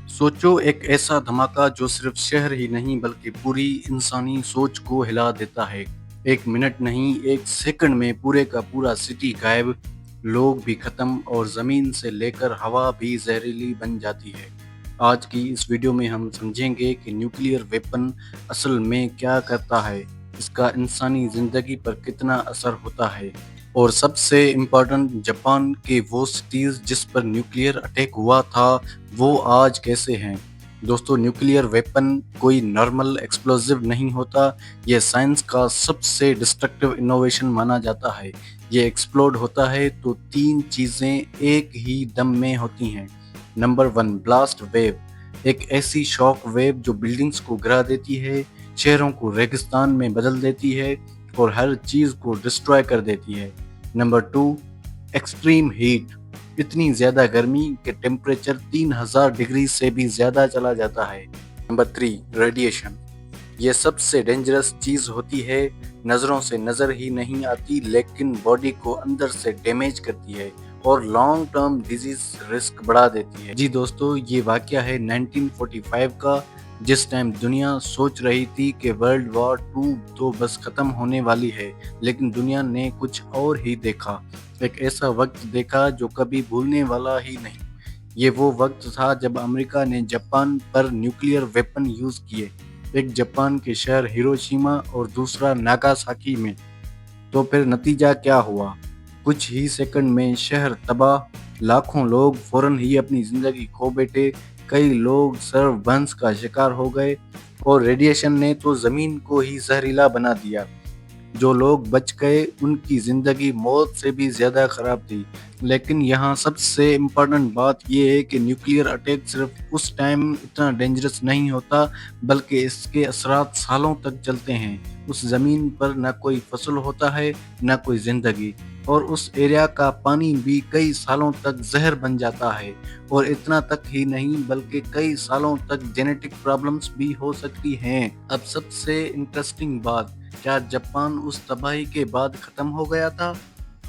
सोचो एक ऐसा धमाका जो सिर्फ शहर ही नहीं बल्कि पूरी इंसानी सोच को हिला देता है। एक मिनट नहीं, एक सेकंड में पूरे का पूरा सिटी गायब, लोग भी खत्म और जमीन से लेकर हवा भी जहरीली बन जाती है। आज की इस वीडियो में हम समझेंगे कि न्यूक्लियर वेपन असल में क्या करता है, इसका इंसानी जिंदगी पर कितना असर होता है और सबसे इम्पोर्टेंट, जापान के वो सिटीज जिस पर न्यूक्लियर अटैक हुआ था वो आज कैसे हैं। दोस्तों, न्यूक्लियर वेपन कोई नॉर्मल एक्सप्लोसिव नहीं होता। ये साइंस का सबसे डिस्ट्रक्टिव इनोवेशन माना जाता है। ये एक्सप्लोड होता है तो तीन चीज़ें एक ही दम में होती हैं। Number one, blast wave. एक ऐसी शॉक वेव जो बिल्डिंग्स को गिरा देती है, शहरों को रेगिस्तान में बदल देती है और हर चीज़ को डिस्ट्रॉय कर देती है। Number two, extreme heat. इतनी ज़्यादा गर्मी कि टेम्परेचर 3000 डिग्री से भी ज़्यादा चला जाता है। Number three, radiation. ये सबसे डेंजरस चीज़ होती है, नज़रों से नज़र ही नहीं आती लेकिन बॉडी को अंदर से डैमेज करती है और लॉन्ग टर्म डिजीज रिस्क बढ़ा देती है। जी दोस्तों, ये वाकया है 1945 का, जिस टाइम दुनिया सोच रही थी कि वर्ल्ड वॉर 2 तो बस ख़त्म होने वाली है, लेकिन दुनिया ने कुछ और ही देखा। एक ऐसा वक्त देखा जो कभी भूलने वाला ही नहीं। ये वो वक्त था जब अमेरिका ने जापान पर न्यूक्लियर वेपन यूज़ किए, एक जापान के शहर हिरोशिमा और दूसरा नागासाकी में। तो फिर नतीजा क्या हुआ? कुछ ही सेकंड में शहर तबाह, लाखों लोग फौरन ही अपनी जिंदगी खो बैठे, कई लोग सर्वभंश का शिकार हो गए और रेडिएशन ने तो जमीन को ही जहरीला बना दिया। जो लोग बच गए उनकी ज़िंदगी मौत से भी ज़्यादा ख़राब थी। लेकिन यहाँ सबसे इम्पोर्टेंट बात ये है कि न्यूक्लियर अटैक सिर्फ उस टाइम इतना डेंजरस नहीं होता, बल्कि इसके असरात सालों तक चलते हैं। उस ज़मीन पर ना कोई फसल होता है, ना कोई ज़िंदगी, और उस एरिया का पानी भी कई सालों तक जहर बन जाता है। और इतना तक ही नहीं बल्कि कई सालों तक जेनेटिक प्रॉब्लम्स भी हो सकती हैं। अब सबसे इंटरेस्टिंग बात, क्या जापान उस तबाही के बाद खत्म हो गया था?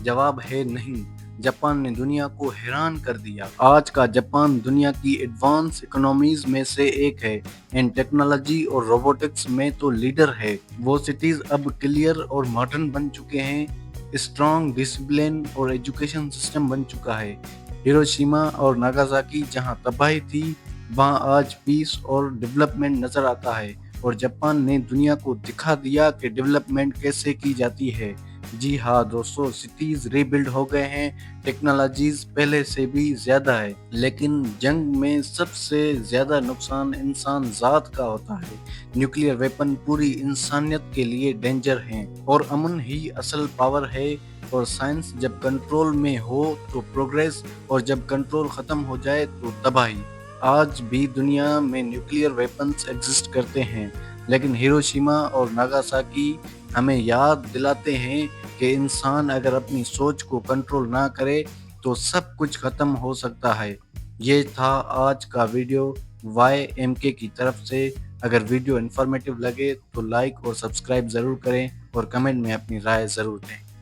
जवाब है नहीं। जापान ने दुनिया को हैरान कर दिया। आज का जापान दुनिया की एडवांस इकोनॉमीज में से एक है एंड टेक्नोलॉजी और रोबोटिक्स में तो लीडर है। वो सिटीज अब क्लियर और मॉडर्न बन चुके हैं, स्ट्रॉन्ग डिसिप्लिन और एजुकेशन सिस्टम बन चुका है। हिरोशिमा और नागासाकी जहां तबाही थी, वहां आज पीस और डेवलपमेंट नजर आता है। और जापान ने दुनिया को दिखा दिया कि डेवलपमेंट कैसे की जाती है। जी हाँ दोस्तों, सिटीज रीबिल्ड हो गए हैं, टेक्नोलॉजीज पहले से भी ज्यादा है, लेकिन जंग में सबसे ज्यादा नुकसान इंसान जात का होता है। न्यूक्लियर वेपन पूरी इंसानियत के लिए डेंजर हैं और अमन ही असल पावर है। और साइंस जब कंट्रोल में हो तो प्रोग्रेस, और जब कंट्रोल खत्म हो जाए तो तबाही। आज भी दुनिया में न्यूक्लियर वेपन्स एग्जिस्ट करते हैं, लेकिन हिरोशिमा और नागासाकी हमें याद दिलाते हैं कि इंसान अगर अपनी सोच को कंट्रोल ना करे तो सब कुछ खत्म हो सकता है। ये था आज का वीडियो YMK की तरफ से। अगर वीडियो इन्फॉर्मेटिव लगे तो लाइक और सब्सक्राइब ज़रूर करें और कमेंट में अपनी राय ज़रूर दें।